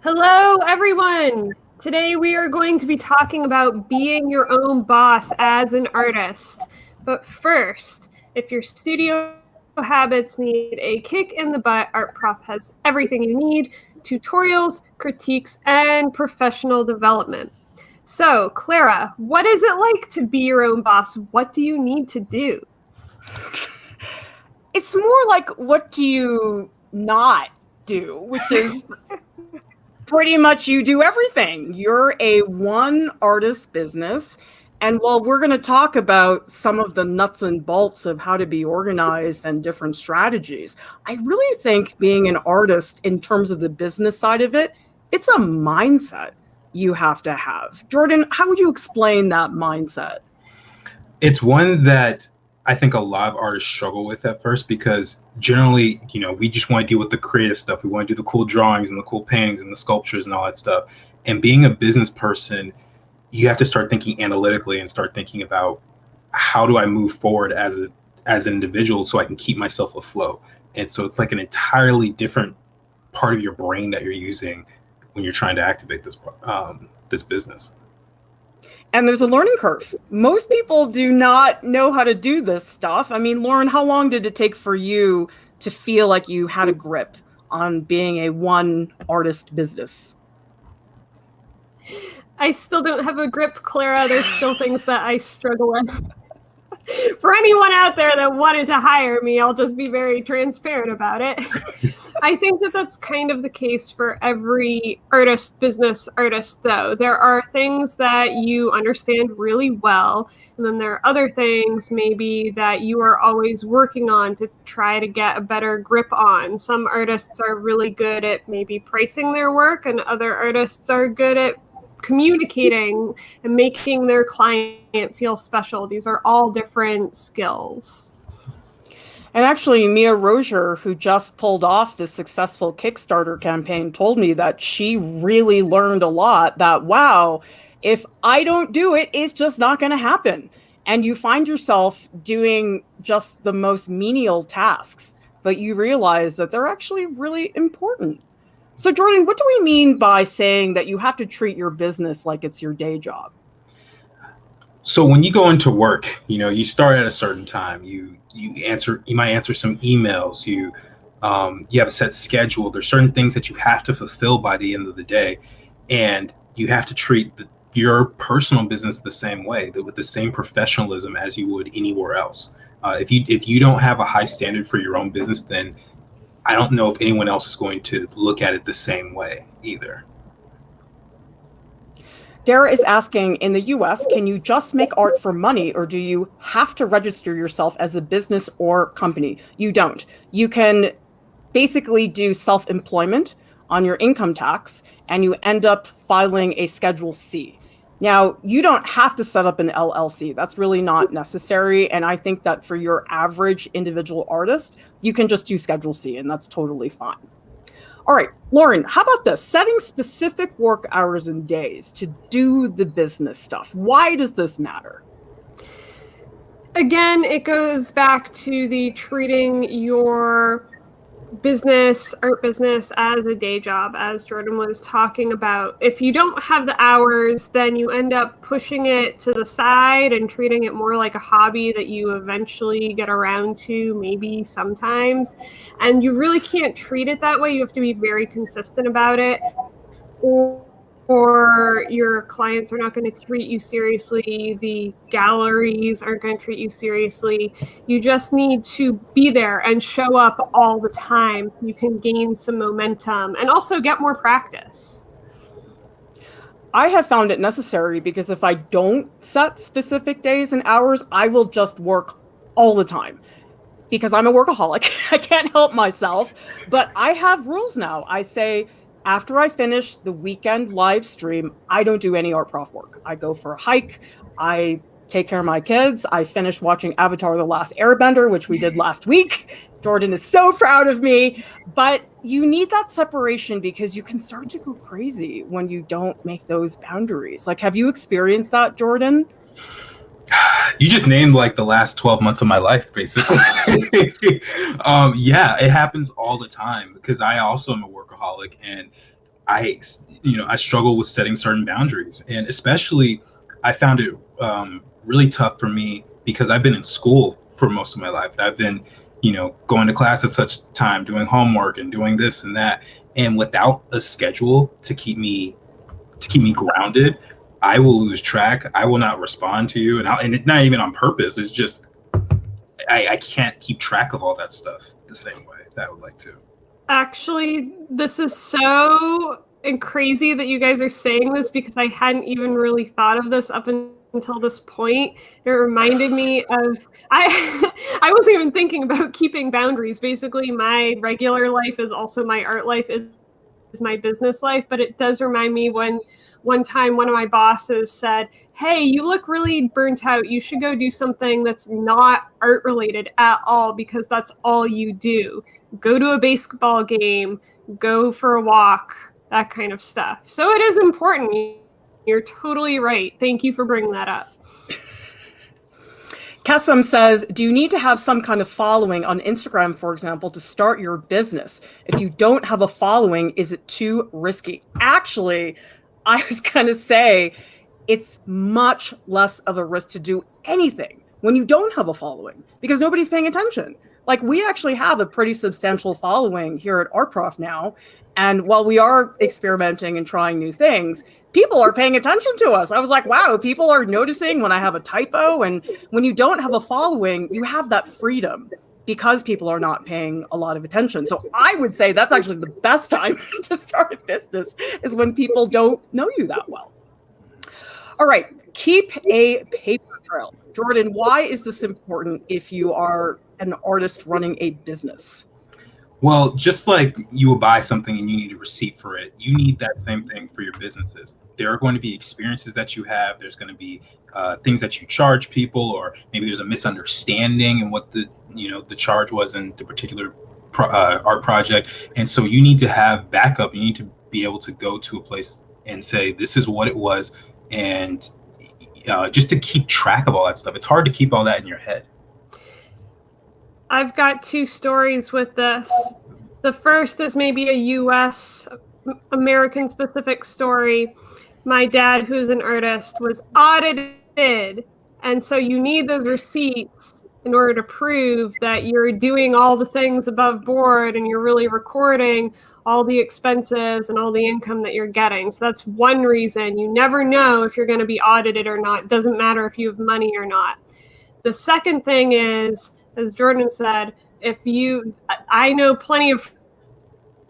Hello, everyone. Today we are going to be talking about being your own boss as an artist. But first, if your studio habits need a kick in the butt, Art Prof has everything you need: tutorials, critiques, and professional development. So, Clara, what is it like to be your own boss? What do you need to do? It's more like, what do you not do, which is pretty much you do everything. You're a one artist business. And while we're going to talk about some of the nuts and bolts of how to be organized and different strategies, I really think being an artist in terms of the business side of it, it's a mindset you have to have. Jordan, how would you explain that mindset? It's one that I think a lot of artists struggle with at first because generally, we just want to deal with the creative stuff. We want to do the cool drawings and the cool paintings and the sculptures and all that stuff. And being a business person, you have to start thinking analytically and start thinking about how do I move forward as an individual so I can keep myself afloat. And so it's like an entirely different part of your brain that you're using when you're trying to activate this business. And there's a learning curve. Most people do not know how to do this stuff. I mean, Lauryn, how long did it take for you to feel like you had a grip on being a one artist business? I still don't have a grip, Clara. There's still things that I struggle with. For anyone out there that wanted to hire me, I'll just be very transparent about it. I think that that's kind of the case for every business artist, though. There are things that you understand really well, and then there are other things maybe that you are always working on to try to get a better grip on. Some artists are really good at maybe pricing their work, and other artists are good at communicating and making their client feel special. These are all different skills. And actually, Mia Rozier, who just pulled off this successful Kickstarter campaign, told me that she really learned a lot, that, wow, if I don't do it, it's just not going to happen. And you find yourself doing just the most menial tasks, but you realize that they're actually really important. So, Jordan, what do we mean by saying that you have to treat your business like it's your day job? So when you go into work, you start at a certain time. You might answer some emails. You have a set schedule. There's certain things that you have to fulfill by the end of the day, and you have to treat your personal business the same way, with the same professionalism as you would anywhere else. If you don't have a high standard for your own business, then I don't know if anyone else is going to look at it the same way either. Dara is asking, in the US, can you just make art for money, or do you have to register yourself as a business or company? You don't. You can basically do self-employment on your income tax, and you end up filing a Schedule C. Now, you don't have to set up an LLC. That's really not necessary. And I think that for your average individual artist, you can just do Schedule C, and that's totally fine. All right, Lauryn, how about this? Setting specific work hours and days to do the business stuff. Why does this matter? Again, it goes back to the treating your art business as a day job, as Jordan was talking about. If you don't have the hours, then you end up pushing it to the side and treating it more like a hobby that you eventually get around to, maybe sometimes. And you really can't treat it that way. You have to be very consistent about it, or your clients are not going to treat you seriously. The galleries aren't going to treat you seriously. You just need to be there and show up all the time so you can gain some momentum and also get more practice. I have found it necessary because if I don't set specific days and hours, I will just work all the time because I'm a workaholic. I can't help myself, but I have rules now. I say, after I finish the weekend live stream, I don't do any Art Prof work. I go for a hike. I take care of my kids. I finish watching Avatar: The Last Airbender, which we did last week. Jordan is so proud of me. But you need that separation because you can start to go crazy when you don't make those boundaries. Like, have you experienced that, Jordan? You just named like the last 12 months of my life, basically. Yeah, it happens all the time because I also am a workaholic, and I struggle with setting certain boundaries, and especially I found it really tough for me because I've been in school for most of my life. I've been, going to class at such time, doing homework and doing this and that, and without a schedule to keep me grounded, I will lose track. I will not respond to you, and it's not even on purpose. It's just I can't keep track of all that stuff the same way that I would like to. Actually, this is so crazy that you guys are saying this because I hadn't even really thought of this up until this point. It reminded me of I wasn't even thinking about keeping boundaries. Basically, my regular life is also my art life is my business life, but it does remind me when one time one of my bosses said, "Hey, you look really burnt out. You should go do something that's not art related at all because that's all you do. Go to a baseball game, go for a walk, that kind of stuff." So it is important. You're totally right. Thank you for bringing that up. Kessam says, do you need to have some kind of following on Instagram, for example, to start your business? If you don't have a following, is it too risky? Actually, I was going to say it's much less of a risk to do anything when you don't have a following because nobody's paying attention. Like, we actually have a pretty substantial following here at Art Prof now. And while we are experimenting and trying new things, people are paying attention to us. I was like, wow, people are noticing when I have a typo. And when you don't have a following, you have that freedom because people are not paying a lot of attention. So I would say that's actually the best time to start a business is when people don't know you that well. All right, keep a paper trail. Jordan, why is this important if you are an artist running a business? Well, just like you will buy something and you need a receipt for it, you need that same thing for your businesses. There are going to be experiences that you have. There's going to be things that you charge people, or maybe there's a misunderstanding in what the charge was in the particular art project. And so you need to have backup. You need to be able to go to a place and say, this is what it was. And just to keep track of all that stuff. It's hard to keep all that in your head. I've got two stories with this. The first is maybe a U.S. American specific story. My dad, who's an artist, was audited. And so you need those receipts in order to prove that you're doing all the things above board and you're really recording all the expenses and all the income that you're getting. So that's one reason. You never know if you're going to be audited or not. It doesn't matter if you have money or not. The second thing is, as Jordan said, I know plenty of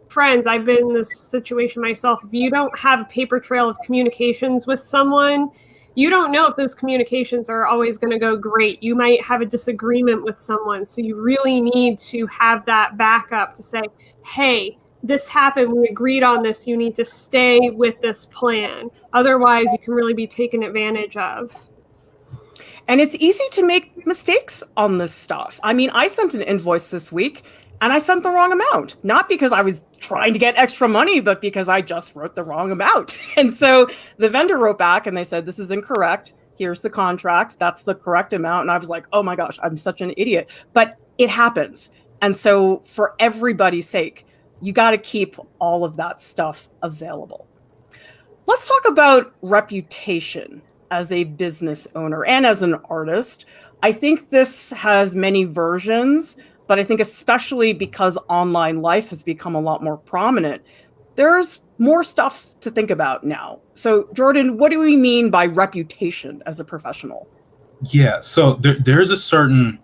friends, I've been in this situation myself. If you don't have a paper trail of communications with someone, you don't know if those communications are always going to go great. You might have a disagreement with someone. So you really need to have that backup to say, hey, this happened. We agreed on this. You need to stay with this plan. Otherwise, you can really be taken advantage of. And it's easy to make mistakes on this stuff. I mean, I sent an invoice this week and I sent the wrong amount, not because I was trying to get extra money, but because I just wrote the wrong amount. And so the vendor wrote back and they said, this is incorrect. Here's the contract. That's the correct amount. And I was like, oh my gosh, I'm such an idiot. But it happens. And so for everybody's sake, you got to keep all of that stuff available. Let's talk about reputation as a business owner and as an artist. I think this has many versions, but I think especially because online life has become a lot more prominent, there's more stuff to think about now. So Jordan, what do we mean by reputation as a professional? Yeah, so there's a certain,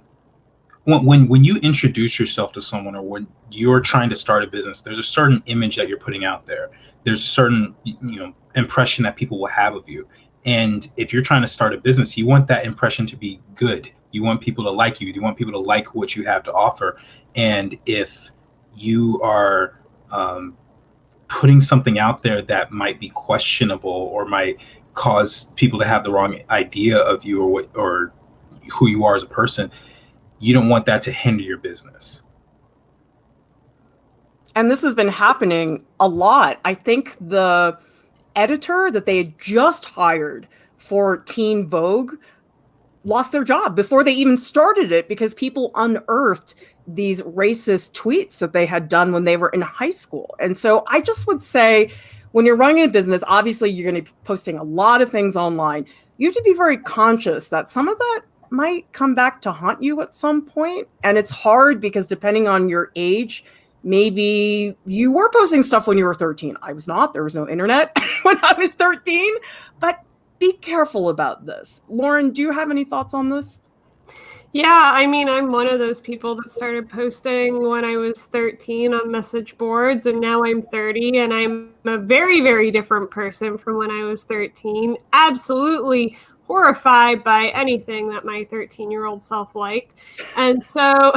when you introduce yourself to someone or when you're trying to start a business, there's a certain image that you're putting out there. There's a certain impression that people will have of you. And if you're trying to start a business, you want that impression to be good. You want people to like you. You want people to like what you have to offer. And if you are putting something out there that might be questionable or might cause people to have the wrong idea of you or who you are as a person, you don't want that to hinder your business. And this has been happening a lot. I think the editor that they had just hired for Teen Vogue lost their job before they even started it because people unearthed these racist tweets that they had done when they were in high school. And so I just would say when you're running a business, obviously you're going to be posting a lot of things online. You have to be very conscious that some of that might come back to haunt you at some point. And it's hard because depending on your age, maybe you were posting stuff when you were 13. I was not. There was no internet when I was 13. But be careful about this. Lauryn, do you have any thoughts on this? Yeah, I mean, I'm one of those people that started posting when I was 13 on message boards, and now I'm 30, and I'm a very, very different person from when I was 13. Absolutely horrified by anything that my 13-year-old self liked. And so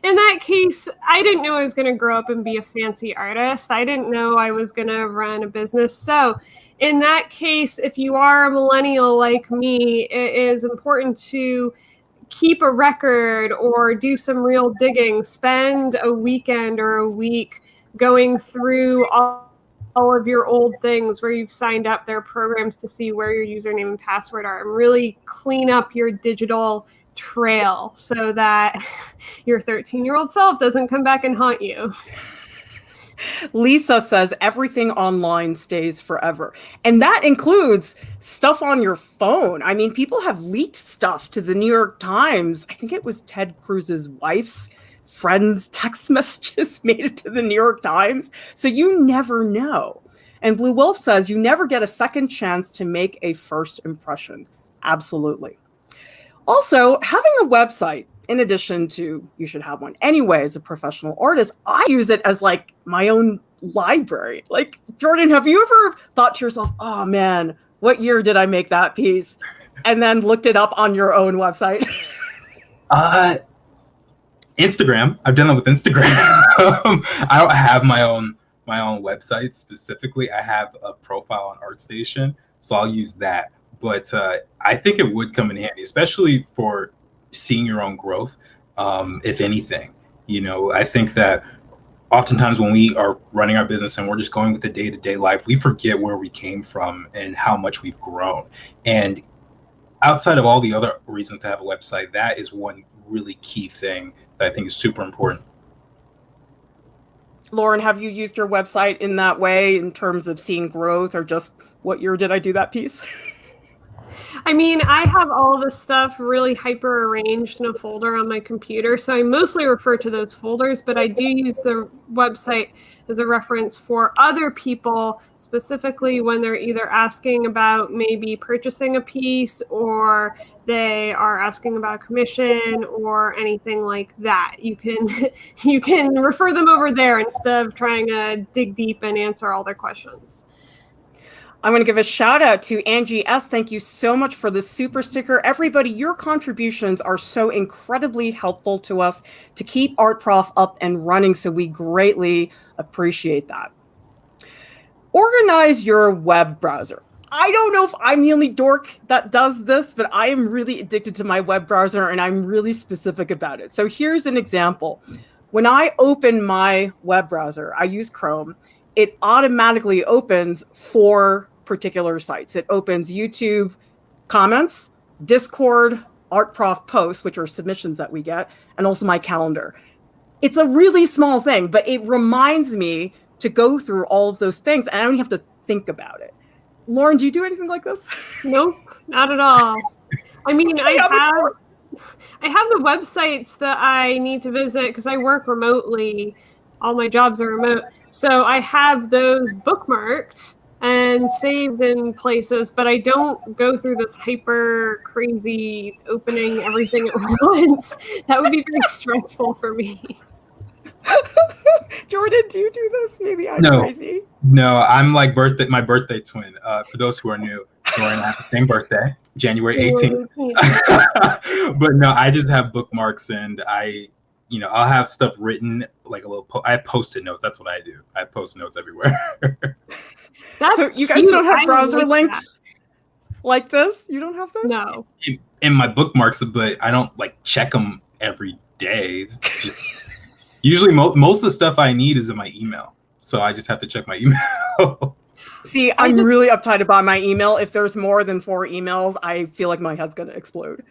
in that case, I didn't know I was going to grow up and be a fancy artist. I didn't know I was going to run a business. So in that case, if you are a millennial like me, it is important to keep a record or do some real digging. Spend a weekend or a week going through all of your old things where you've signed up their programs to see where your username and password are, and really clean up your digital trail so that your 13-year-old self doesn't come back and haunt you. Lisa says everything online stays forever. And that includes stuff on your phone. I mean, people have leaked stuff to the New York Times. I think it was Ted Cruz's wife's friend's text messages made it to the New York Times. So you never know. And Blue Wolf says you never get a second chance to make a first impression. Absolutely. Also, having a website, in addition to you should have one anyway as a professional artist, I use it as like my own library. Like, Jordan, have you ever thought to yourself, oh man, what year did I make that piece? And then looked it up on your own website? Instagram. I've done it with Instagram. I don't have my own website specifically. I have a profile on ArtStation, so I'll use that. But I think it would come in handy, especially for seeing your own growth, if anything. You know, I think that oftentimes when we are running our business and we're just going with the day-to-day life, we forget where we came from and how much we've grown. And outside of all the other reasons to have a website, that is one really key thing that I think is super important. Lauryn, have you used your website in that way in terms of seeing growth, or just what year did I do that piece? I mean, I have all this stuff really hyper arranged in a folder on my computer, so I mostly refer to those folders, but I do use the website as a reference for other people, specifically when they're either asking about maybe purchasing a piece, or they are asking about a commission or anything like that. You can refer them over there instead of trying to dig deep and answer all their questions. I'm going to give a shout out to Angie S. Thank you so much for the super sticker. Everybody, your contributions are so incredibly helpful to us to keep Art Prof up and running, so we greatly appreciate that. Organize your web browser. I don't know if I'm the only dork that does this, but I am really addicted to my web browser, and I'm really specific about it. So here's an example. When I open my web browser, I use Chrome. It automatically opens 4 particular sites. It opens YouTube comments, Discord, Art Prof posts, which are submissions that we get, and also my calendar. It's a really small thing, but it reminds me to go through all of those things, and I don't have to think about it. Lauryn, do you do anything like this? Nope, not at all. I mean, I have the websites that I need to visit because I work remotely. All my jobs are remote. So I have those bookmarked and saved in places, but I don't go through this hyper crazy opening everything at once. That would be very stressful for me. Jordan, do you do this? Maybe I'm crazy. No, I'm like my birthday twin. For those who are new, Lauryn and I have the same birthday, January 18th. But no, I just have bookmarks, and I'll have stuff written, like a little. I have Post-it notes. That's what I do. I have Post-it notes everywhere. So you guys don't have browser links like this? You don't have this? No. In my bookmarks, but I don't like check them every day. Usually, most of the stuff I need is in my email, so I just have to check my email. See, I'm really uptight about my email. If there's more than 4 emails, I feel like my head's gonna explode.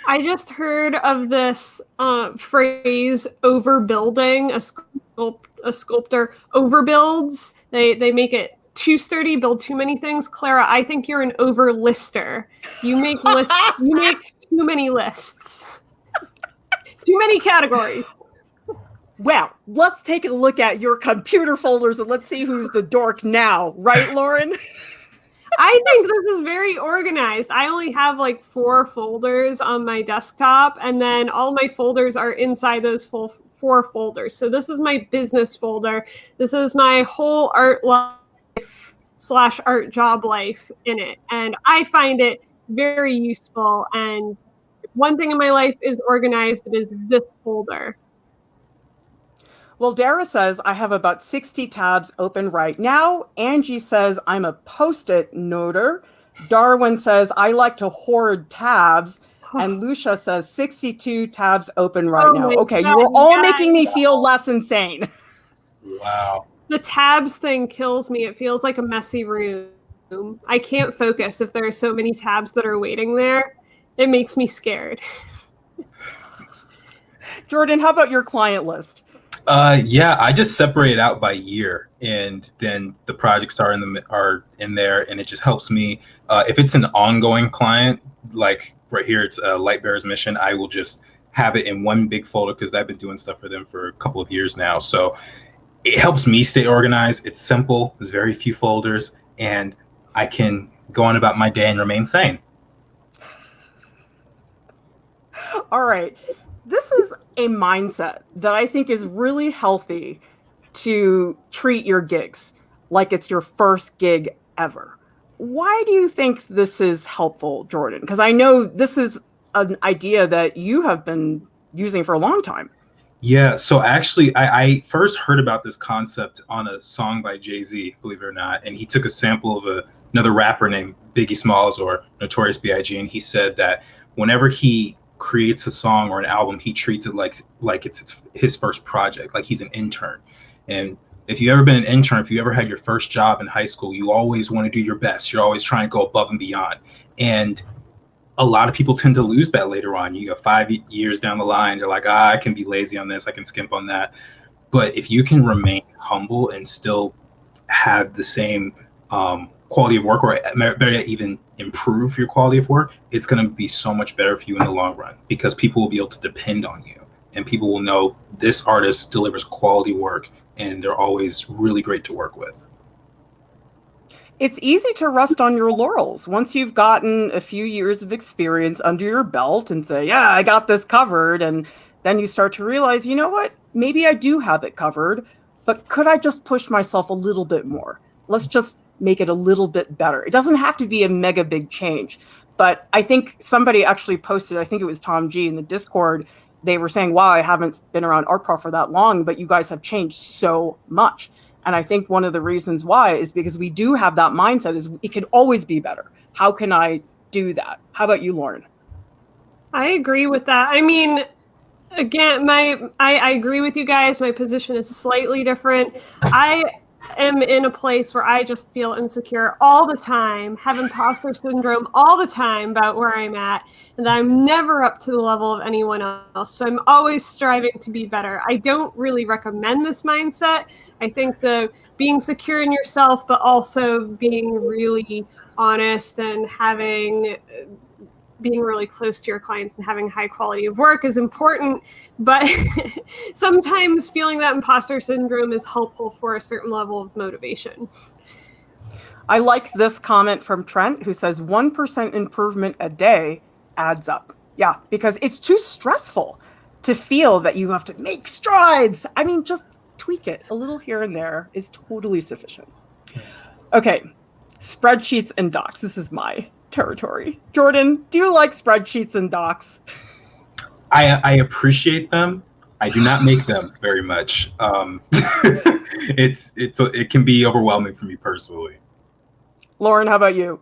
I just heard of this phrase, overbuilding a sculptor overbuilds. They make it too sturdy, build too many things. Clara, I think you're an overlister. You make lists. You make too many lists. Too many categories. Well, let's take a look at your computer folders and let's see who's the dork now. Right, Lauryn? I think this is very organized. I only have like 4 folders on my desktop, and then all my folders are inside those 4 folders. So this is my business folder. This is my whole art life / art job life in it. And I find it very useful. And one thing in my life is organized, it is this folder. Well, Dara says, I have about 60 tabs open right now. Angie says, I'm a Post-it noter. Darwin says, I like to hoard tabs. And Lucia says, 62 tabs open right now. Okay, you are all making me feel less insane. Wow. The tabs thing kills me. It feels like a messy room. I can't focus if there are so many tabs that are waiting there. It makes me scared. Jordan, how about your client list? Yeah, I just separate it out by year, and then the projects are in there, and it just helps me. If it's an ongoing client, like right here, it's a Light Bearers Mission, I will just have it in one big folder because I've been doing stuff for them for a couple of years now. So it helps me stay organized. It's simple. There's very few folders, and I can go on about my day and remain sane. All right. This is a mindset that I think is really healthy to treat your gigs like it's your first gig ever. Why do you think this is helpful, Jordan? Because I know this is an idea that you have been using for a long time. Yeah, so actually, I first heard about this concept on a song by Jay-Z, believe it or not, and he took a sample of another rapper named Biggie Smalls or Notorious B.I.G., and he said that whenever he creates a song or an album, he treats it like it's his first project, like he's an intern. And if you've ever been an intern, if you ever had your first job in high school, you always want to do your best. You're always trying to go above and beyond. And a lot of people tend to lose that later on. You go 5 years down the line, they're like, I can be lazy on this, I can skimp on that. But if you can remain humble and still have the same quality of work, or better yet, even improve your quality of work, it's going to be so much better for you in the long run, because people will be able to depend on you, and people will know this artist delivers quality work, and they're always really great to work with. It's easy to rest on your laurels once you've gotten a few years of experience under your belt and say, yeah, I got this covered. And then you start to realize, you know what, maybe I do have it covered, but could I just push myself a little bit more? Let's just make it a little bit better. It doesn't have to be a mega big change, but I think somebody actually posted, I think it was Tom G in the Discord, they were saying, wow, I haven't been around ArtProf for that long, but you guys have changed so much. And I think one of the reasons why is because we do have that mindset is it could always be better. How can I do that? How about you, Lauryn? I agree with that. I mean, again, I agree with you guys. My position is slightly different. I am in a place where I just feel insecure all the time, have imposter syndrome all the time about where I'm at, and that I'm never up to the level of anyone else. So I'm always striving to be better. I don't really recommend this mindset. I think the being secure in yourself, but also being really honest and being really close to your clients and having high quality of work is important, but sometimes feeling that imposter syndrome is helpful for a certain level of motivation. I like this comment from Trent, who says 1% improvement a day adds up. Yeah, because it's too stressful to feel that you have to make strides. I mean, just tweak it a little here and there is totally sufficient. Okay, spreadsheets and docs. This is my territory. Jordan, do you like spreadsheets and docs? I appreciate them. I do not make them very much. It can be overwhelming for me personally. Lauryn, how about you?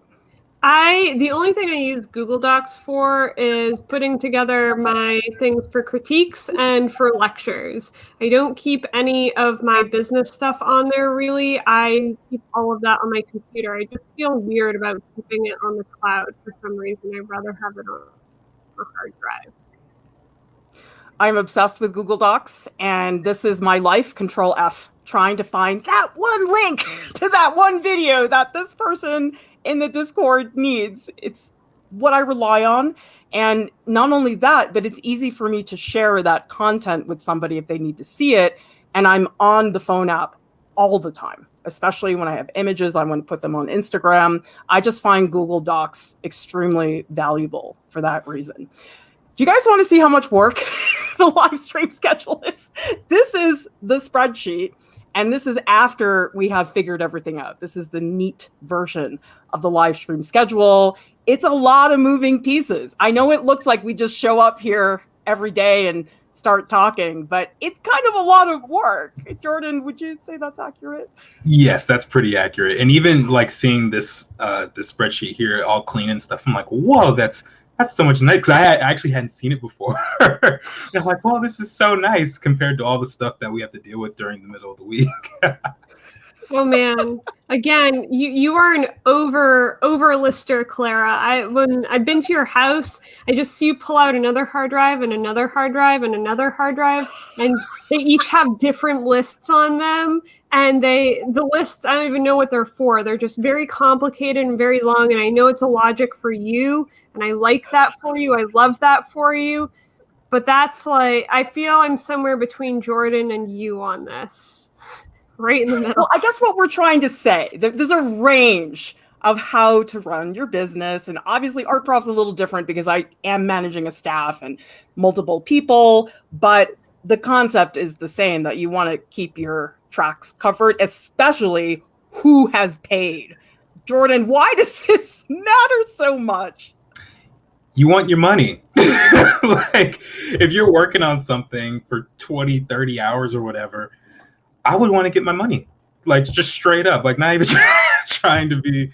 The only thing I use Google Docs for is putting together my things for critiques and for lectures. I don't keep any of my business stuff on there, really. I keep all of that on my computer. I just feel weird about keeping it on the cloud for some reason. I'd rather have it on a hard drive. I'm obsessed with Google Docs, and this is my life, Control F, trying to find that one link to that one video that this person in the Discord needs. It's what I rely on. And not only that, but it's easy for me to share that content with somebody if they need to see it. And I'm on the phone app all the time, especially when I have images, I want to put them on Instagram. I just find Google Docs extremely valuable for that reason. Do you guys want to see how much work the live stream schedule is? This is the spreadsheet, and this is after we have figured everything out. This is the neat version of the live stream schedule. It's a lot of moving pieces. I know it looks like we just show up here every day and start talking, but it's kind of a lot of work. Jordan, would you say that's accurate? Yes, that's pretty accurate. And even like seeing this spreadsheet here all clean and stuff, I'm like, whoa, that's so much nice. Because I actually hadn't seen it before. I'm like, well, this is so nice compared to all the stuff that we have to deal with during the middle of the week. Oh man! Again, you are an overlister, Clara. When I've been to your house, I just see you pull out another hard drive and another hard drive and another hard drive, and they each have different lists on them. And the lists, I don't even know what they're for. They're just very complicated and very long. And I know it's a logic for you, and I like that for you. I love that for you. But that's like, I feel I'm somewhere between Jordan and you on this. Right in the middle. Well, I guess what we're trying to say, there's a range of how to run your business. And obviously Art Prof's a little different because I am managing a staff and multiple people, but the concept is the same, that you want to keep your tracks covered, especially who has paid. Jordan, why does this matter so much? You want your money. Like, if you're working on something for 20, 30 hours or whatever, I would want to get my money, like just straight up, like not even trying to be,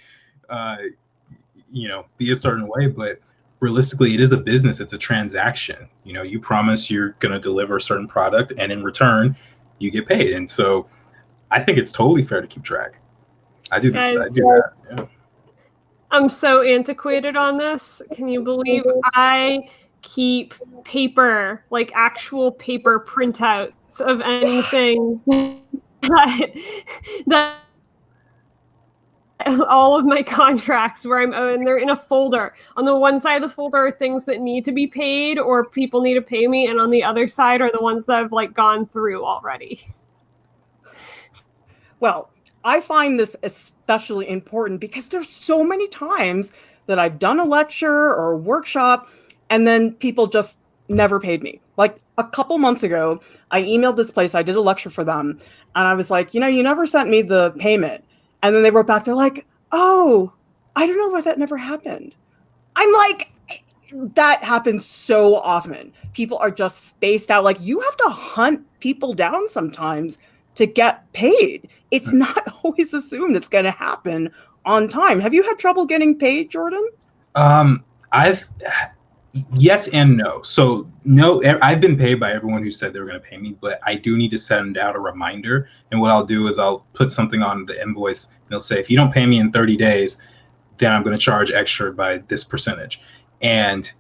be a certain way, but realistically, it is a business. It's a transaction. You promise you're going to deliver a certain product, and in return, you get paid. And so, I think it's totally fair to keep track. I do this. Guys, I do that. Yeah. I'm so antiquated on this. Can you believe I keep paper, like actual paper printouts of anything that all of my contracts where and they're in a folder. On the one side of the folder are things that need to be paid or people need to pay me, and on the other side are the ones that have like gone through already. Well, I find this especially important because there's so many times that I've done a lecture or a workshop and then people just never paid me. Like a couple months ago, I emailed this place, I did a lecture for them, and I was like, you never sent me the payment. And then they wrote back, they're like, oh, I don't know why that never happened. I'm like, that happens so often. People are just spaced out. Like, you have to hunt people down sometimes to get paid. It's not always assumed it's going to happen on time. Have you had trouble getting paid, Jordan? Yes and no. So no, I've been paid by everyone who said they were going to pay me, but I do need to send out a reminder. And what I'll do is I'll put something on the invoice. And they'll say, if you don't pay me in 30 days, then I'm going to charge extra by this percentage. And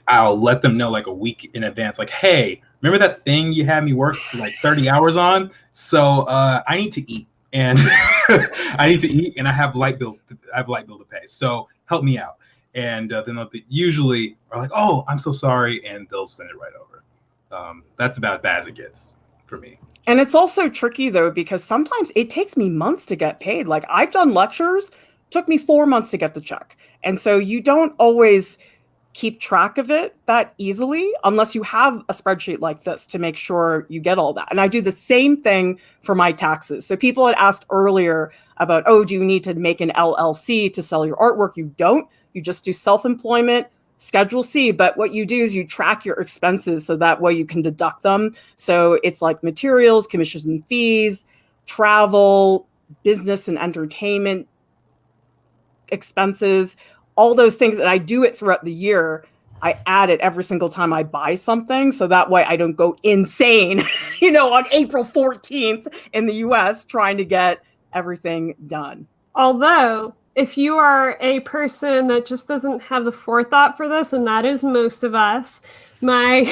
I'll let them know like a week in advance, like, hey, remember that thing you had me work for like 30 hours on? So I need to eat, and I need to eat, and I have light bill to pay. So help me out. And then they'll usually are like, oh, I'm so sorry, and they'll send it right over. That's about as bad as it gets for me. And it's also tricky, though, because sometimes it takes me months to get paid. Like, I've done lectures, took me 4 months to get the check. And so you don't always keep track of it that easily unless you have a spreadsheet like this to make sure you get all that. And I do the same thing for my taxes. So people had asked earlier about, oh, do you need to make an LLC to sell your artwork? You don't. You just do self-employment, Schedule C. But what you do is you track your expenses so that way you can deduct them. So it's like materials, commissions and fees, travel, business and entertainment expenses, all those things. And I do it throughout the year. I add it every single time I buy something. So that way I don't go insane, on April 14th in the US trying to get everything done. Although if you are a person that just doesn't have the forethought for this, and that is most of us, my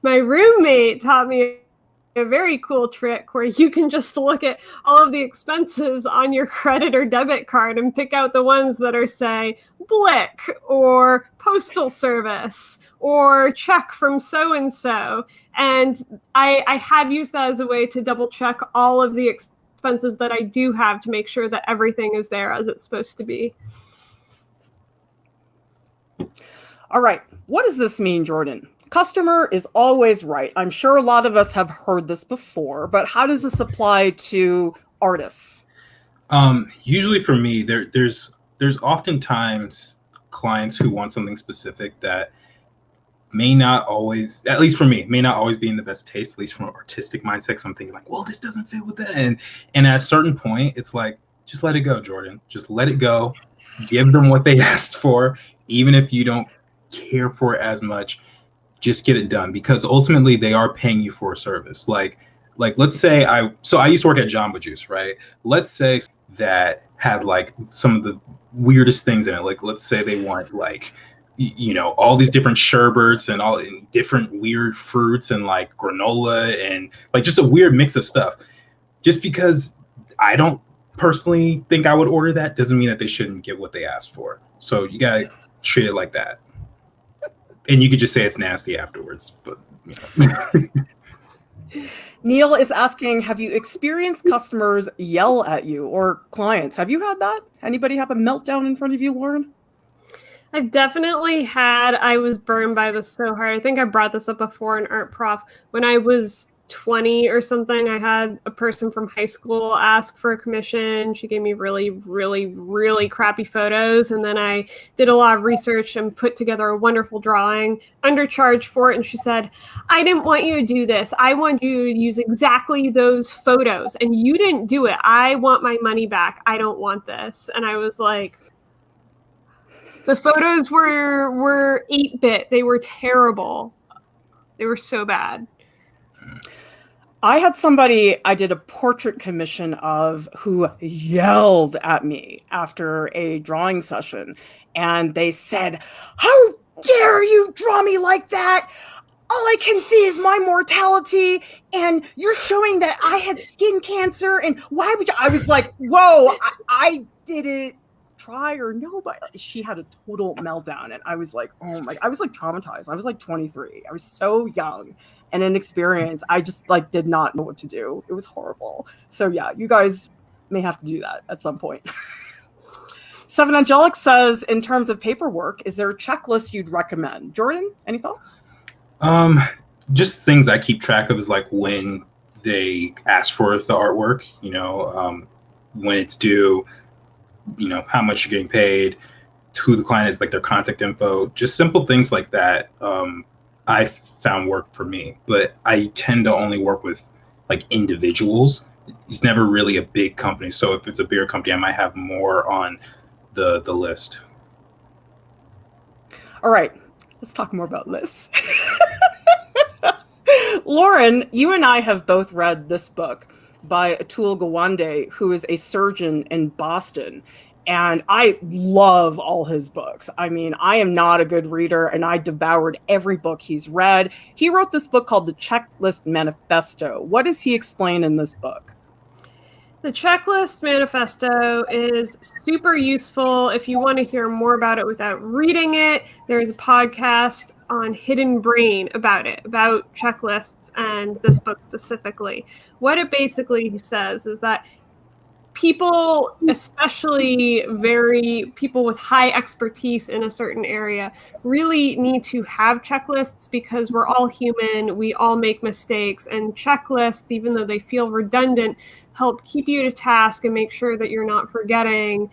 roommate taught me a very cool trick where you can just look at all of the expenses on your credit or debit card and pick out the ones that are, say, Blick or Postal Service or check from so-and-so. And I have used that as a way to double check all of the expenses that I do have to make sure that everything is there as it's supposed to be. All right. What does this mean, Jordan? Customer is always right. I'm sure a lot of us have heard this before, but how does this apply to artists? Usually for me, there's oftentimes clients who want something specific that may not always, at least for me, may not always be in the best taste, at least from an artistic mindset. So I'm thinking like, well, this doesn't fit with that. And at a certain point, it's like, just let it go, Jordan. Just let it go. Give them what they asked for, even if you don't care for it as much. Just get it done, because ultimately they are paying you for a service. Like let's say I used to work at Jamba Juice, right? Let's say that had like some of the weirdest things in it. Like let's say they want like, you know, all these different sherbets and all different weird fruits and like granola and like just a weird mix of stuff. Just because I don't personally think I would order that doesn't mean that they shouldn't get what they asked for. So you gotta treat it like that. And you could just say it's nasty afterwards, but you know. Neil is asking, have you experienced customers yell at you, or clients? Have you had that? Anybody have a meltdown in front of you, Lauryn? I've definitely had. I was burned by this so hard. I think I brought this up before in Art Prof. When I was 20 or something, I had a person from high school ask for a commission. She gave me really, really, really crappy photos. And then I did a lot of research and put together a wonderful drawing, undercharged for it. And she said, I didn't want you to do this. I want you to use exactly those photos. And you didn't do it. I want my money back. I don't want this. And I was like, the photos were 8-bit. They were terrible. They were so bad. I had somebody I did a portrait commission of who yelled at me after a drawing session. And they said, how dare you draw me like that? All I can see is my mortality. And you're showing that I had skin cancer. And why would you? I was like, whoa, I didn't try or no, but she had a total meltdown. And I was like, oh my, I was like traumatized. I was like 23. I was so young and inexperienced. I just like did not know what to do. It was horrible. So yeah, you guys may have to do that at some point. Seven Angelic says, in terms of paperwork, is there a checklist you'd recommend? Jordan, any thoughts? Just things I keep track of is like when they ask for the artwork, you know, when it's due, you know, how much you're getting paid, who the client is, like their contact info, just simple things like that. I found work for me, but I tend to only work with like individuals. It's never really a big company. So if it's a bigger company, I might have more on the list. All right, let's talk more about lists. Lauryn, you and I have both read this book by Atul Gawande, who is a surgeon in Boston. And I love all his books. I mean, I am not a good reader, and I devoured every book he's read. He wrote this book called The Checklist Manifesto. What does he explain in this book? The Checklist Manifesto is super useful if you want to hear more about it without reading it. There's a podcast on Hidden Brain about it, about checklists and this book specifically. What it basically says is that people, especially people with high expertise in a certain area, really need to have checklists because we're all human. We all make mistakes, and checklists, even though they feel redundant, help keep you to task and make sure that you're not forgetting,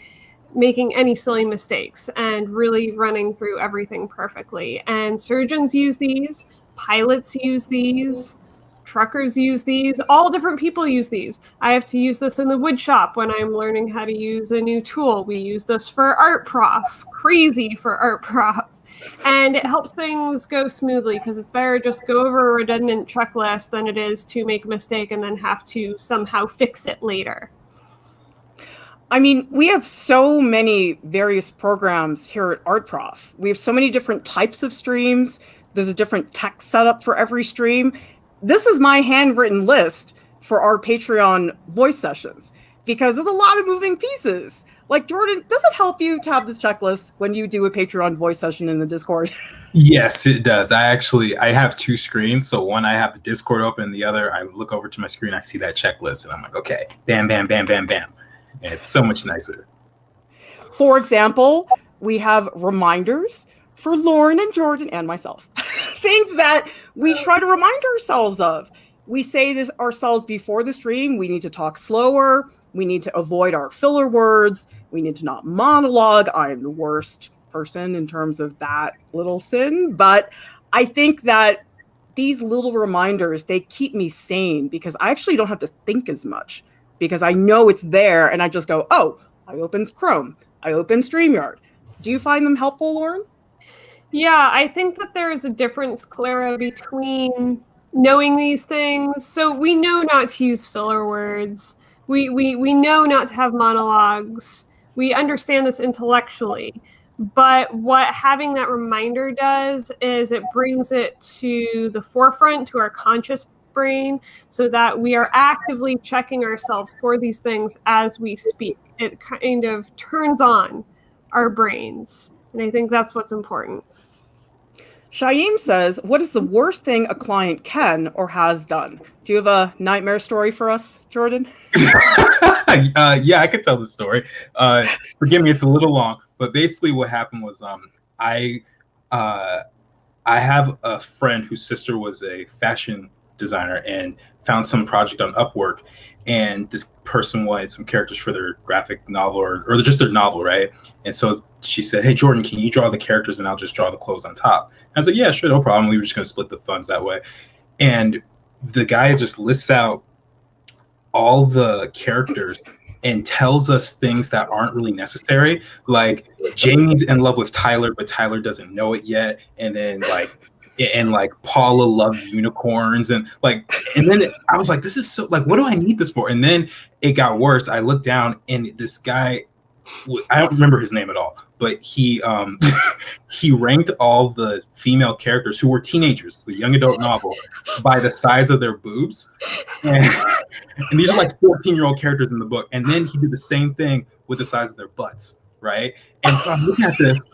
making any silly mistakes, and really running through everything perfectly. And surgeons use these, pilots use these, truckers use these, all different people use these. I have to use this in the wood shop when I'm learning how to use a new tool. We use this for Art Prof, crazy for Art Prof. And it helps things go smoothly because it's better just go over a redundant checklist than it is to make a mistake and then have to somehow fix it later. I mean, we have so many various programs here at Art Prof. We have so many different types of streams. There's a different tech setup for every stream. This is my handwritten list for our Patreon voice sessions because there's a lot of moving pieces. Like, Jordan, does it help you to have this checklist when you do a Patreon voice session in the Discord? Yes, it does. I have two screens. So one, I have the Discord open, and the other, I look over to my screen, I see that checklist, and I'm like, okay, bam, bam, bam, bam, bam. And it's so much nicer. For example, we have reminders for Lauryn and Jordan and myself. Things that we try to remind ourselves of. We say this ourselves before the stream. We need to talk slower. We need to avoid our filler words. We need to not monologue. I'm the worst person in terms of that little sin. But I think that these little reminders, they keep me sane because I actually don't have to think as much because I know it's there and I just go, oh, I opened Chrome. I opened StreamYard. Do you find them helpful, Lauryn? Yeah, I think that there is a difference, Clara, between knowing these things. So we know not to use filler words. We know not to have monologues. We understand this intellectually. But what having that reminder does is it brings it to the forefront, to our conscious brain, so that we are actively checking ourselves for these things as we speak. It kind of turns on our brains. And I think that's what's important. Shaim says, what is the worst thing a client can or has done? Do you have a nightmare story for us, Jordan? Yeah, I could tell the story. Forgive me, it's a little long, but basically what happened was I have a friend whose sister was a fashion designer and found some project on Upwork, and this person wanted some characters for their graphic novel or just their novel, right? And so she said, hey, Jordan, can you draw the characters and I'll just draw the clothes on top? And I was like, yeah, sure, no problem. We were just going to split the funds that way. And the guy just lists out all the characters and tells us things that aren't really necessary. Like Jamie's in love with Tyler, but Tyler doesn't know it yet. And then like Paula loves unicorns and then I was like, this is so, like, what do I need this for? And then it got worse. I looked down and this guy, I don't remember his name at all, but he he ranked all the female characters who were teenagers, the young adult novel, by the size of their boobs. And these are like 14-year-old characters in the book. And then he did the same thing with the size of their butts, right? And so I'm looking at this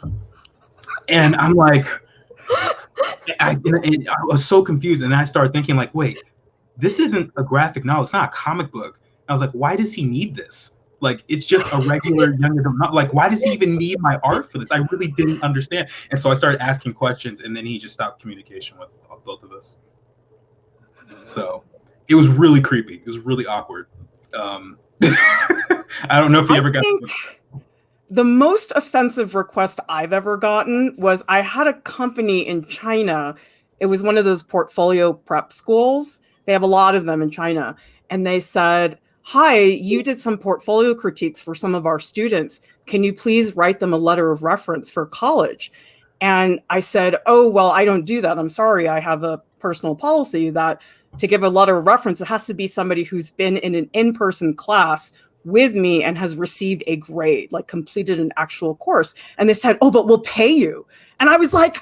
and I'm like, I was so confused. And I started thinking like, wait, this isn't a graphic novel. It's not a comic book. I was like, why does he need this? Like, it's just a regular young adult novel. Like, why does he even need my art for this? I really didn't understand. And so I started asking questions, and then he just stopped communication with both of us. So it was really creepy. It was really awkward. I don't know if you ever got the most offensive request I've ever gotten was I had a company in China. It was one of those portfolio prep schools. They have a lot of them in China. And they said, hi, you did some portfolio critiques for some of our students. Can you please write them a letter of reference for college? And I said, oh, well, I don't do that. I'm sorry. I have a personal policy that to give a letter of reference, it has to be somebody who's been in an in-person class with me and has received a grade, like completed an actual course. And they said, oh, but we'll pay you. And I was like,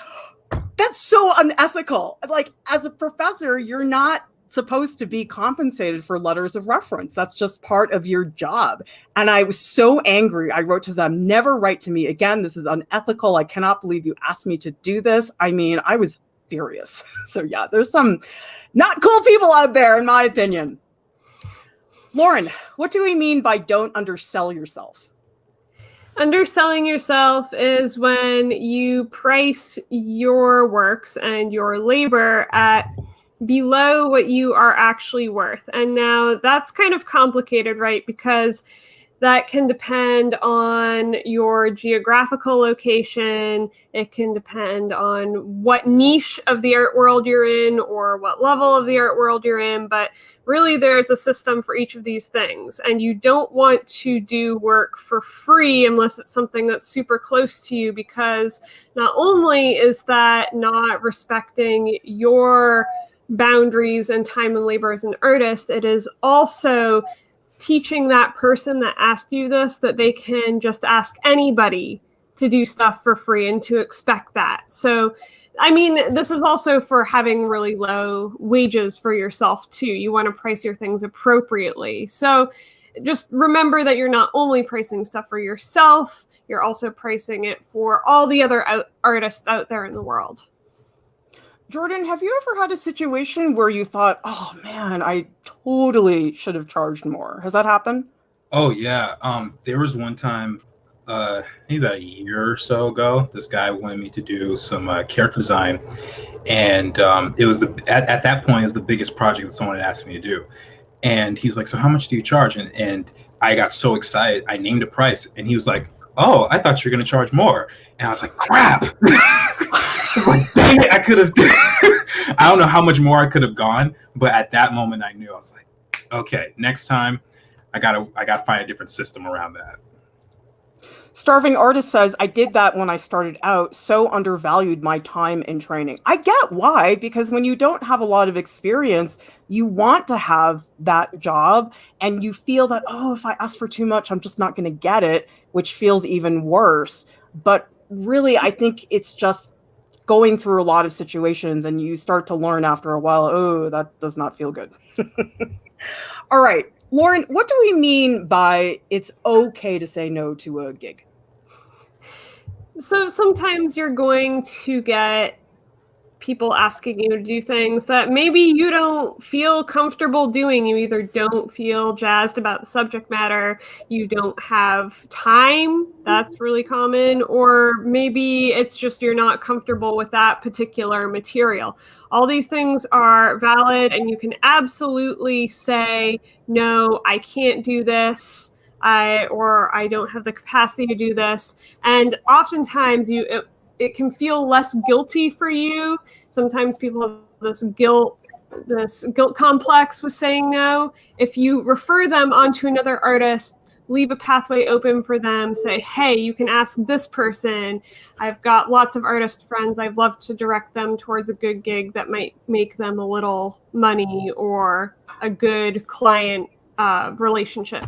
that's so unethical. Like, as a professor, you're not supposed to be compensated for letters of reference. That's just part of your job. And I was so angry. I wrote to them, never write to me again. This is unethical. I cannot believe you asked me to do this. I mean, I was furious. So yeah, there's some not cool people out there, in my opinion. Lauryn, what do we mean by don't undersell yourself? Underselling yourself is when you price your works and your labor at below what you are actually worth. And now that's kind of complicated, right? Because that can depend on your geographical location. It can depend on what niche of the art world you're in or what level of the art world you're in. But really, there's a system for each of these things. And you don't want to do work for free unless it's something that's super close to you, because not only is that not respecting your boundaries and time and labor as an artist, it is also teaching that person that asked you this that they can just ask anybody to do stuff for free and to expect that. So, I mean, this is also for having really low wages for yourself too. You want to price your things appropriately. So just remember that you're not only pricing stuff for yourself, you're also pricing it for all the other artists out there in the world. Jordan, have you ever had a situation where you thought, oh man, I totally should have charged more? Has that happened? Oh yeah. There was one time, maybe about a year or so ago, this guy wanted me to do some character design, and it was at that point it was the biggest project that someone had asked me to do. And he was like, "So how much do you charge?" And I got so excited, I named a price, and he was like, "Oh, I thought you were gonna charge more." And I was like, "Crap!" Like, dang it, I could have. I don't know how much more I could have gone, but at that moment, I knew. I was like, "Okay, next time, I gotta find a different system around that." Starving Artist says, I did that when I started out, so undervalued my time and training. I get why, because when you don't have a lot of experience, you want to have that job and you feel that, oh, if I ask for too much, I'm just not going to get it, which feels even worse. But really, I think it's just going through a lot of situations and you start to learn after a while, oh, that does not feel good. All right. Lauryn, what do we mean by it's okay to say no to a gig? So sometimes you're going to get people asking you to do things that maybe you don't feel comfortable doing. You either don't feel jazzed about the subject matter, you don't have time, that's really common, or maybe it's just you're not comfortable with that particular material. All these things are valid, and you can absolutely say, no, I can't do this, or I don't have the capacity to do this. And oftentimes it can feel less guilty for you. Sometimes people have this guilt complex with saying no. If you refer them onto another artist, leave a pathway open for them, say, hey, you can ask this person. I've got lots of artist friends. I'd love to direct them towards a good gig that might make them a little money or a good client relationship.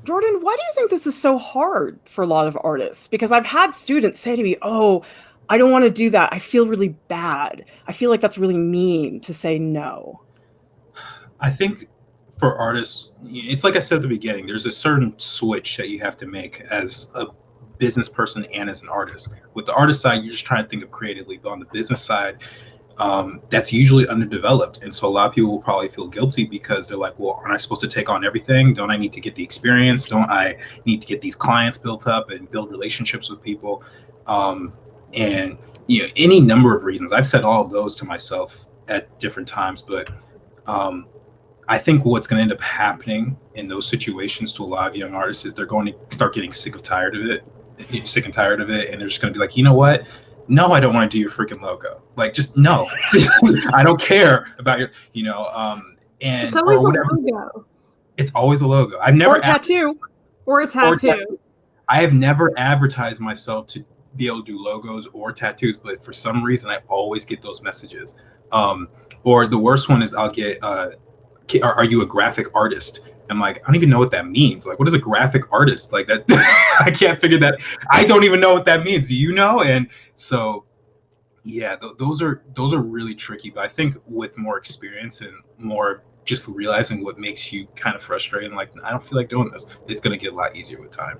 Jordan, why do you think this is so hard for a lot of artists? Because I've had students say to me, oh, I don't want to do that. I feel really bad. I feel like that's really mean to say no. I think for artists, it's like I said at the beginning, there's a certain switch that you have to make as a business person and as an artist. With the artist side, you're just trying to think of creatively, but on the business side, that's usually underdeveloped. And so a lot of people will probably feel guilty because they're like, well, aren't I supposed to take on everything? Don't I need to get the experience? Don't I need to get these clients built up and build relationships with people? And any number of reasons. I've said all of those to myself at different times, but I think what's going to end up happening in those situations to a lot of young artists is they're going to start getting sick and tired of it, and they're just going to be like, you know what? No, I don't want to do your freaking logo. Like, just no. I don't care about your, and it's always a logo. It's always a logo. I've never or a tattoo. I have never advertised myself to be able to do logos or tattoos, but for some reason I always get those messages. Or the worst one is I'll get, are you a graphic artist? I'm like, I don't even know what that means. Like, what is a graphic artist? Like that, I can't figure that. I don't even know what that means. Do you know? And so, yeah, those are really tricky. But I think with more experience and more just realizing what makes you kind of frustrated, like, I don't feel like doing this, it's going to get a lot easier with time.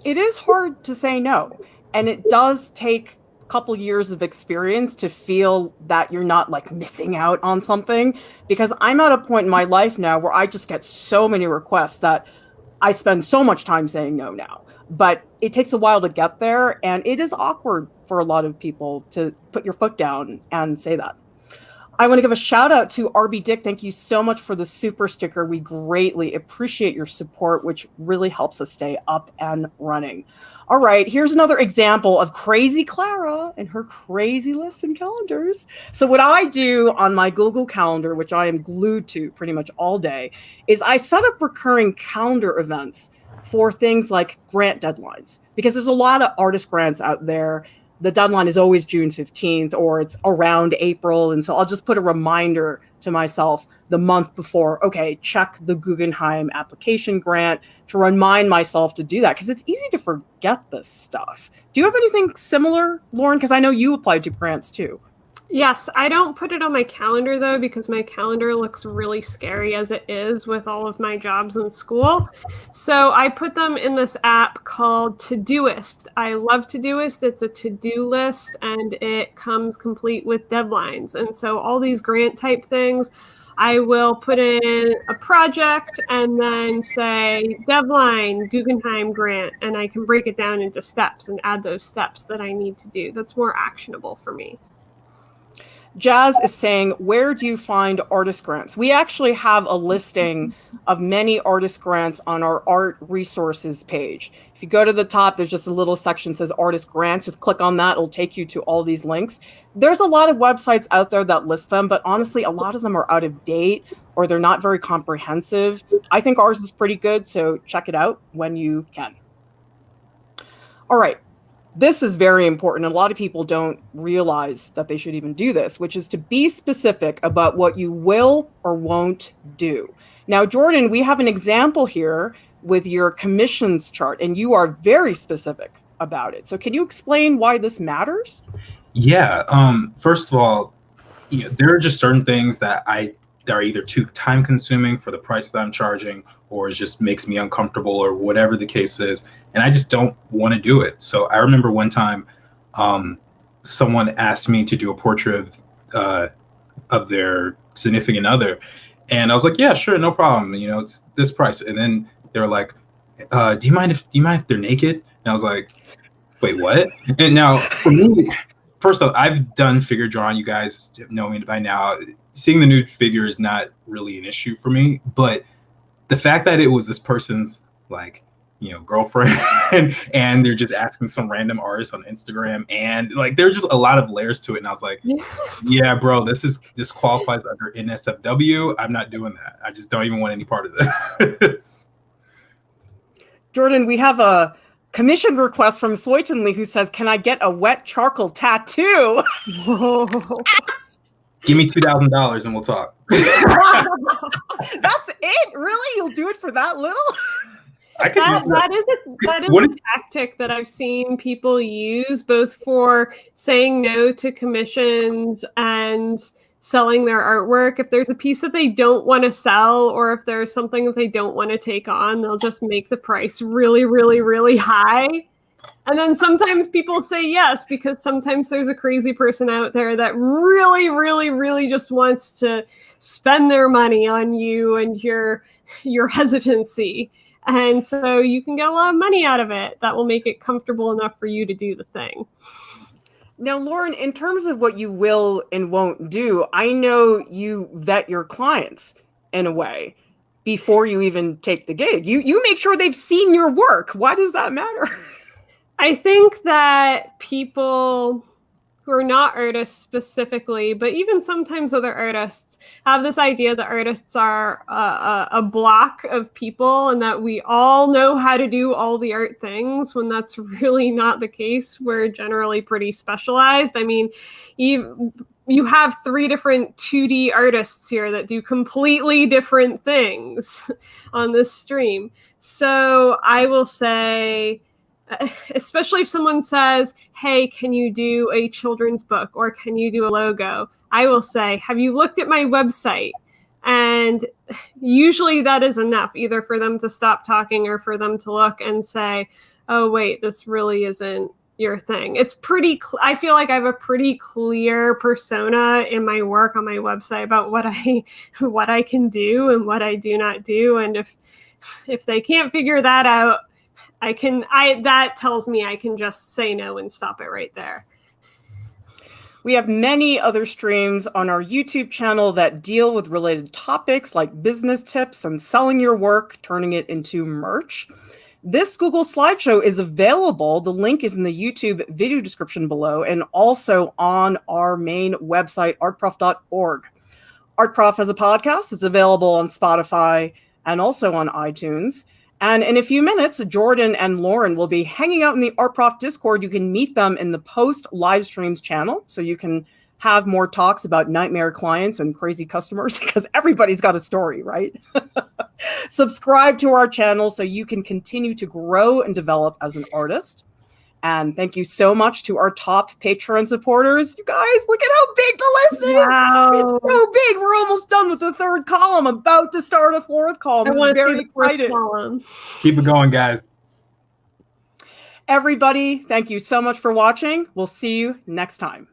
It is hard to say no. And it does take couple years of experience to feel that you're not like missing out on something, because I'm at a point in my life now where I just get so many requests that I spend so much time saying no now. But it takes a while to get there, and it is awkward for a lot of people to put your foot down and say that. I want to give a shout out to RB Dick. Thank you so much for the super sticker. We greatly appreciate your support, which really helps us stay up and running. All right, here's another example of crazy Clara and her crazy lists and calendars. So what I do on my Google Calendar, which I am glued to pretty much all day, is I set up recurring calendar events for things like grant deadlines, because there's a lot of artist grants out there. The deadline is always June 15th or it's around April. And so I'll just put a reminder to myself the month before, okay, check the Guggenheim application grant, to remind myself to do that, because it's easy to forget this stuff. Do you have anything similar, Lauryn? Because I know you applied to grants too. Yes, I don't put it on my calendar though, because my calendar looks really scary as it is with all of my jobs in school. So I put them in this app called Todoist. I love Todoist. It's a to-do list and it comes complete with deadlines. And so all these grant type things, I will put in a project and then say deadline, Guggenheim grant, and I can break it down into steps and add those steps that I need to do. That's more actionable for me. Jazz is saying, where do you find artist grants? We actually have a listing of many artist grants on our art resources page. If you go to the top, there's just a little section that says artist grants. Just click on that. It'll take you to all these links. There's a lot of websites out there that list them, but honestly, a lot of them are out of date or they're not very comprehensive. I think ours is pretty good, so check it out when you can. All right. This is very important. A lot of people don't realize that they should even do this, which is to be specific about what you will or won't do. Now, Jordan, we have an example here with your commissions chart, and you are very specific about it. So can you explain why this matters? Yeah. First of all, there are just certain things that are either too time consuming for the price that I'm charging, or it just makes me uncomfortable, or whatever the case is. And I just don't want to do it. So I remember one time someone asked me to do a portrait of their significant other. And I was like, yeah, sure, no problem. It's this price. And then they were like, do you mind if they're naked? And I was like, wait, what? And now for me, first off, I've done figure drawing. You guys know me by now. Seeing the nude figure is not really an issue for me, but the fact that it was this person's girlfriend and they're just asking some random artist on Instagram, and there's just a lot of layers to it. And I was like, yeah, bro, this qualifies under NSFW. I'm not doing that. I just don't even want any part of this. Jordan, we have a commission request from Soitonly who says, can I get a wet charcoal tattoo? Give me $2,000 and we'll talk. That's it? Really? You'll do it for that little? That is a tactic that I've seen people use, both for saying no to commissions and selling their artwork. If there's a piece that they don't want to sell, or if there's something that they don't want to take on, they'll just make the price really, really, really high. And then sometimes people say yes, because sometimes there's a crazy person out there that really, really, really just wants to spend their money on you and your hesitancy. And so you can get a lot of money out of it that will make it comfortable enough for you to do the thing. Now, Lauryn, in terms of what you will and won't do, I know you vet your clients in a way before you even take the gig. You make sure they've seen your work. Why does that matter? I think that people who are not artists specifically, but even sometimes other artists, have this idea that artists are a block of people and that we all know how to do all the art things, when that's really not the case. We're generally pretty specialized. I mean, you have 3 different 2D artists here that do completely different things on this stream. So I will say, especially if someone says, hey, can you do a children's book, or can you do a logo? I will say, have you looked at my website? And usually that is enough, either for them to stop talking or for them to look and say, oh, wait, this really isn't your thing. It's pretty, I feel like I have a pretty clear persona in my work on my website about what I can do and what I do not do. And if they can't figure that out, that tells me I can just say no and stop it right there. We have many other streams on our YouTube channel that deal with related topics like business tips and selling your work, turning it into merch. This Google slideshow is available. The link is in the YouTube video description below, and also on our main website, artprof.org. Artprof has a podcast. It's available on Spotify and also on iTunes. And in a few minutes, Jordan and Lauryn will be hanging out in the ArtProf Discord. You can meet them in the post live streams channel, so you can have more talks about nightmare clients and crazy customers, because everybody's got a story, right? Subscribe to our channel so you can continue to grow and develop as an artist. And thank you so much to our top Patreon supporters. You guys, look at how big the list is. Wow. It's so big. We're almost done with the third column, about to start a fourth column. I want to see very the fourth excited. column. Keep it going, guys. Everybody, thank you so much for watching. We'll see you next time.